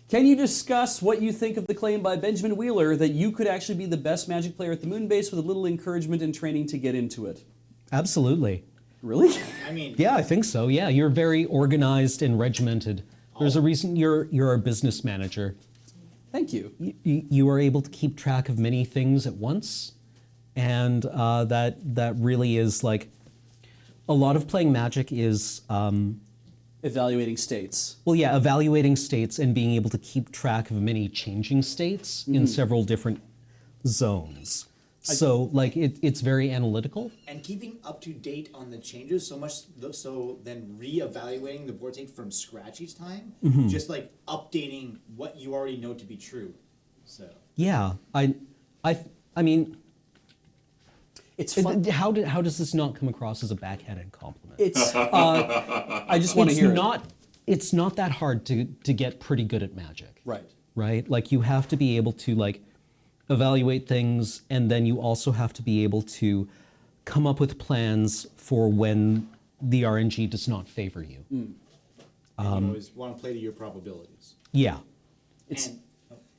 Can you discuss what you think of the claim by Benjamin Wheeler that you could actually be the best Magic player at the moon base with a little encouragement and training to get into it? Absolutely. Really? I mean, Yeah, I think so. Yeah, you're very organized and regimented. There's a reason you're a business manager. Thank you. You are able to keep track of many things at once, and that really is like a lot of playing Magic is Evaluating states. well, yeah, evaluating states and being able to keep track of many changing states in several different zones. So like it's very analytical. and keeping up to date on the changes so much so then re-evaluating the board state from scratch each time, just like updating what you already know to be true. So Yeah, I mean, It's fun. how does this not come across as a backhanded compliment? It's. I just want to hear it. It's not that hard to get pretty good at Magic. Right. Right? Like you have to be able to like evaluate things, and then you also have to be able to come up with plans for when the RNG does not favor you. and you always want to play to your probabilities. Yeah. It's And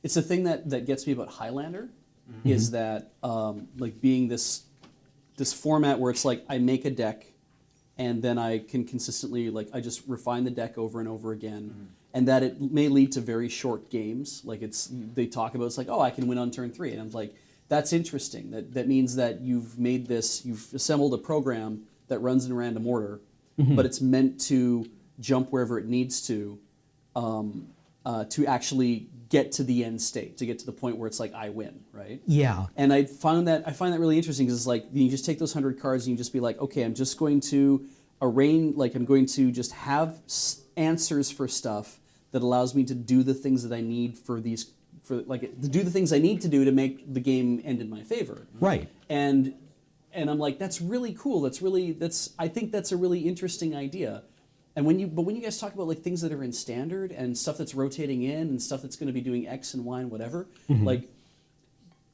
it's the thing that gets me about Highlander is that like being this format where it's like I make a deck and then I can consistently like I just refine the deck over and over again, and that it may lead to very short games. Like they talk about it's like, oh, I can win on turn 3, and I'm like, that's interesting. That means that you've assembled a program that runs in random order, but it's meant to jump wherever it needs to actually get to the end state, to get to the point where it's like I win, right? Yeah. And I find that really interesting because it's like you just take those 100 cards and you just be like, okay, I'm just going to arrange, like I'm going to just have answers for stuff that allows me to do the things that I need to do the things I need to do to make the game end in my favor. Right. And I'm like, that's really cool. I think that's a really interesting idea. And when you guys talk about like things that are in standard and stuff that's rotating in and stuff that's going to be doing X and Y and whatever, like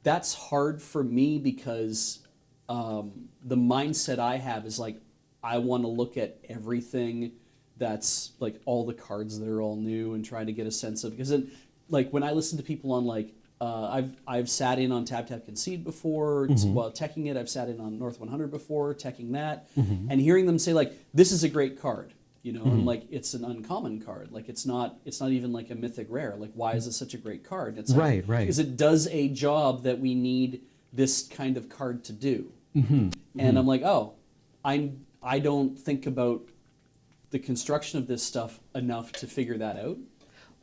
that's hard for me because the mindset I have is like I want to look at everything that's like all the cards that are all new and try to get a sense of, because then like when I listen to people on like I've sat in on Tap Concede before while teching it. I've sat in on North 100 before teching that, and hearing them say like this is a great card. You know, and like it's an uncommon card. Like it's not even like a mythic rare. Like why is this such a great card? And it's like, Right. Because it does a job that we need this kind of card to do. And I'm like, oh, I don't think about the construction of this stuff enough to figure that out.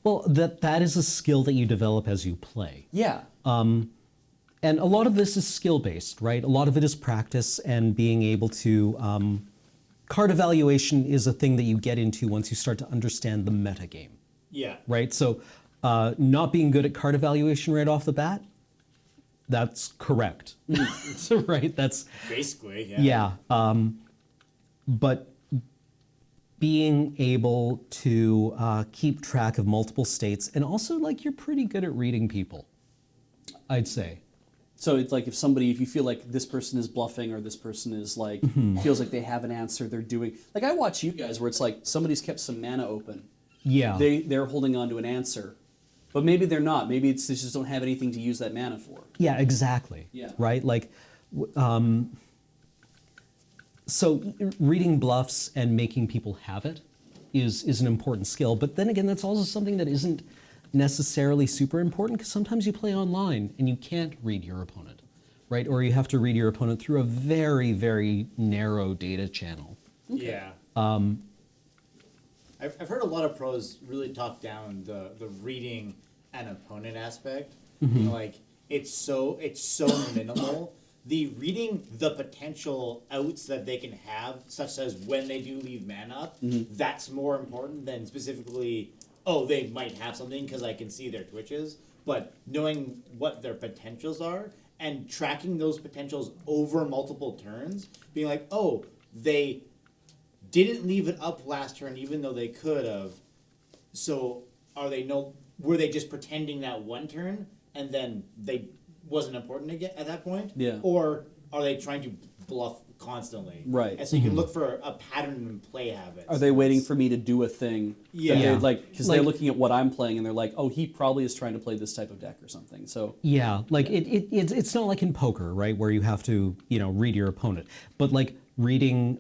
Well, that is a skill that you develop as you play. Yeah. And a lot of this is skill-based, right? A lot of it is practice and being able to... card evaluation is a thing that you get into once you start to understand the metagame. yeah, Right? So not being good at card evaluation right off the bat, that's correct. Right? That's... basically, yeah. Yeah. But being able to keep track of multiple states, and also like you're pretty good at reading people, I'd say. So it's like if you feel like this person is bluffing or this person is like feels like they have an answer, they're doing like I watch you guys where it's like somebody's kept some mana open. Yeah. They're holding on to an answer, but maybe they're not. Maybe they just don't have anything to use that mana for. Yeah, exactly. Yeah. Right? Like, so reading bluffs and making people have it is an important skill. But then again, that's also something that isn't necessarily super important because sometimes you play online and you can't read your opponent, right? Or you have to read your opponent through a very, very narrow data channel. Okay. Yeah. I've heard a lot of pros really talk down the reading an opponent aspect. You know, like it's so minimal. The reading the potential outs that they can have, such as when they do leave mana up, that's more important than specifically, oh, they might have something because I can see their twitches. But knowing what their potentials are and tracking those potentials over multiple turns, being like, oh, they didn't leave it up last turn even though they could have. So were they just pretending that one turn and then they wasn't important again at that point? Yeah. Or are they trying to bluff constantly? Right. And so you can look for a pattern in play habits. Are they waiting for me to do a thing? Yeah. That they're Yeah. like, because they're looking at what I'm playing and they're like, oh, he probably is trying to play this type of deck or something. So Yeah, like it's not like in poker, right, where you have to read your opponent, but like reading.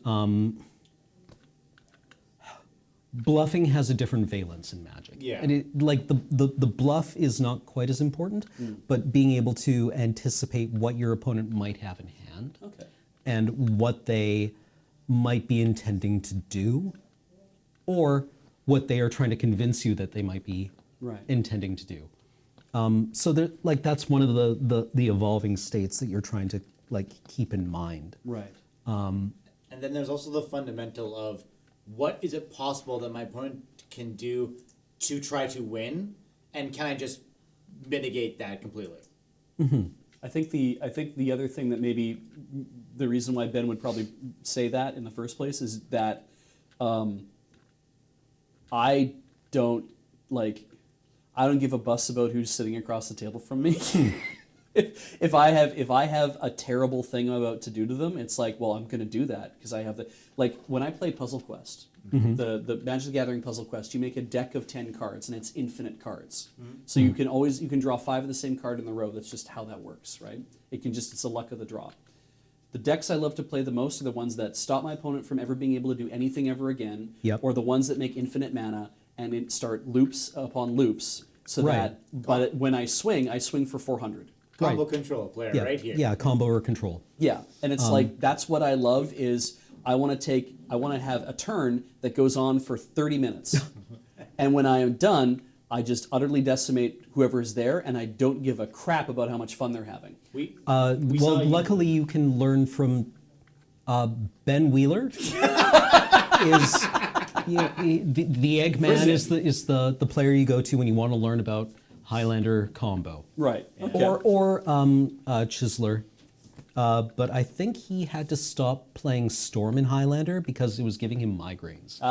Bluffing has a different valence in Magic. Yeah. And the bluff is not quite as important, but being able to anticipate what your opponent might have in hand okay. and what they might be intending to do, or what they are trying to convince you that they might be Right. intending to do. So that's one of the evolving states that you're trying to keep in mind. Right. And then there's also the fundamental of what is it possible that my opponent can do to try to win, and can I just mitigate that completely? I think the other thing that maybe the reason why Ben would probably say that in the first place is that I don't give a bus about who's sitting across the table from me. If I have a terrible thing I'm about to do to them, it's like, well, I'm going to do that because I have when I play Puzzle Quest, the Magic the Gathering Puzzle Quest, you make a deck of 10 cards and it's infinite cards. So you can draw 5 of the same card in the row. That's just how that works, right? It's the luck of the draw. The decks I love to play the most are the ones that stop my opponent from ever being able to do anything ever again, or the ones that make infinite mana and start loops upon loops, so that when I swing for 400. Combo control player right here. Yeah, combo or control. Yeah, and it's that's what I love is I want to have a turn that goes on for 30 minutes. And when I am done, I just utterly decimate whoever is there, and I don't give a crap about how much fun they're having. Luckily you can learn from Ben Wheeler. The Eggman is the player you go to when you want to learn about Highlander combo. Right. Okay. Or Chisler. But I think he had to stop playing Storm in Highlander because it was giving him migraines.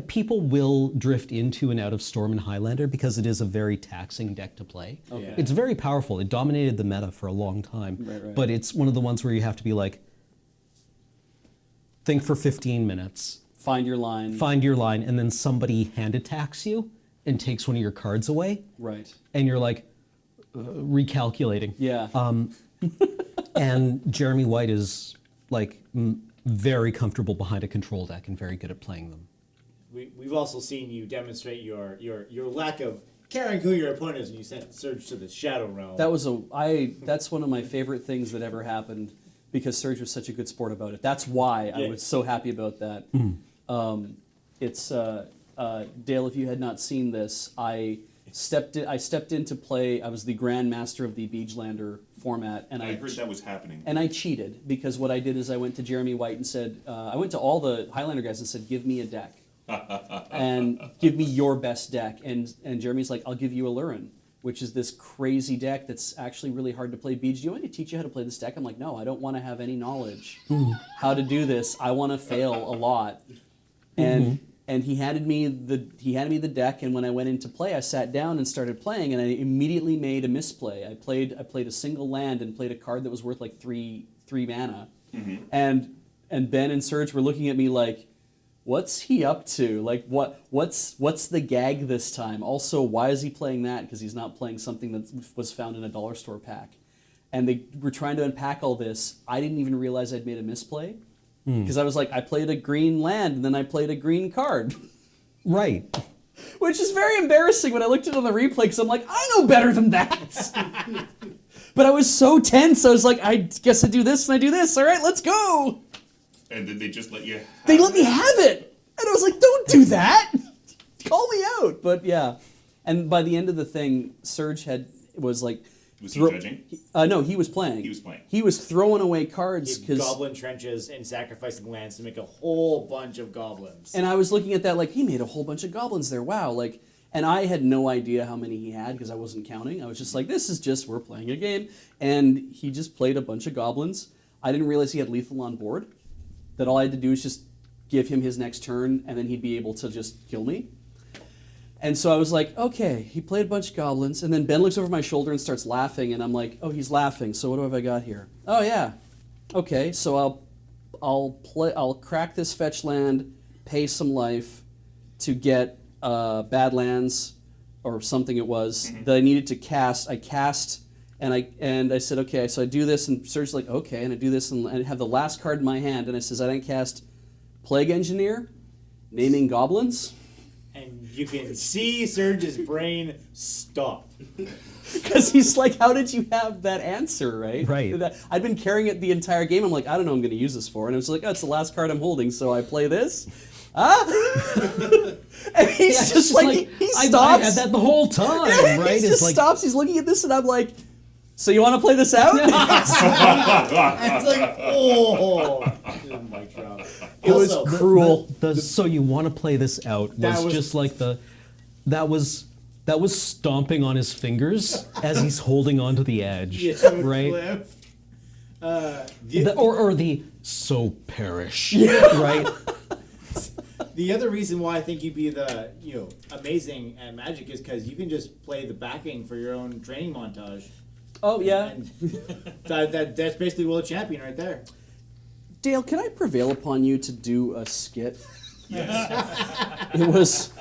People will drift into and out of Storm in Highlander because it is a very taxing deck to play. Okay. It's very powerful. It dominated the meta for a long time. Right. But it's one of the ones where you have to be like, think for 15 minutes. Find your line. And then somebody hand attacks you and takes one of your cards away. Right. And you're like, recalculating. Yeah. And Jeremy White is very comfortable behind a control deck and very good at playing them. We've also seen you demonstrate your lack of caring who your opponent is when you sent Surge to the Shadow Realm. That's one of my favorite things that ever happened because Surge was such a good sport about it. That's why I was so happy about that. Dale, if you had not seen this, I stepped in to play. I was the Grand Master of the Beejlander format, and I heard that was happening. And I cheated because what I did is I went to Jeremy White and said, I went to all the Highlander guys and said, give me a deck. And give me your best deck. And Jeremy's like, I'll give you Alurin, which is this crazy deck that's actually really hard to play. Beej, do you want me to teach you how to play this deck? I'm like, no, I don't want to have any knowledge how to do this. I want to fail a lot. And he handed me the deck, and when I went into play, I sat down and started playing, and I immediately made a misplay. I played a single land and played a card that was worth like three mana. And Ben and Serge were looking at me like, what's he up to? Like, what's the gag this time? Also, why is he playing that? Because he's not playing something that was found in a dollar store pack. And they were trying to unpack all this. I didn't even realize I'd made a misplay. Because I was like, I played a green land, and then I played a green card. Right. Which is very embarrassing when I looked at it on the replay, because I'm like, I know better than that. But I was so tense, I was like, I guess I do this and I do this. All right, let's go. And did they just let you They let me have it. And I was like, don't do that. Call me out. But yeah. And by the end of the thing, Serge was like... Was he judging? No, he was playing. He was playing. He was throwing away cards. He had goblin trenches and sacrificing lands to make a whole bunch of goblins. And I was looking at that like, he made a whole bunch of goblins there. Wow. Like, and I had no idea how many he had because I wasn't counting. I was just like, this is just, we're playing a game. And he just played a bunch of goblins. I didn't realize he had lethal on board. That all I had to do was just give him his next turn and then he'd be able to just kill me. And so I was like, okay, he played a bunch of goblins, and then Ben looks over my shoulder and starts laughing, and I'm like, oh, he's laughing. So what have I got here? Oh yeah, okay. So I'll crack this fetch land, pay some life to get Badlands or something it was that I needed to cast. I cast and I said, okay, so I do this, and Serge's like, okay, and I do this, and I have the last card in my hand, and I says, I didn't cast Plague Engineer, naming goblins. And you can see Serge's brain stop. Because he's like, how did you have that answer, right? Right. I'd been carrying it the entire game. I'm like, I don't know what I'm going to use this for. And I was like, oh, it's the last card I'm holding, so I play this. And he's just like, he stops. I had that the whole time, Yeah, right? He just stops. He's looking at this, and I'm like, so you want to play this out? And it's like, oh, mic drop. It was Also, cruel. So you want to play this out That was- just like that was stomping on his fingers as he's holding onto the edge, yeah, to a right? cliff. Or the so perish, right? The other reason why I think you'd be the amazing at Magic is because you can just play the backing for your own training montage. Oh, yeah. And that's basically World Champion right there. Dale, can I prevail upon you to do a skit? Yes. It was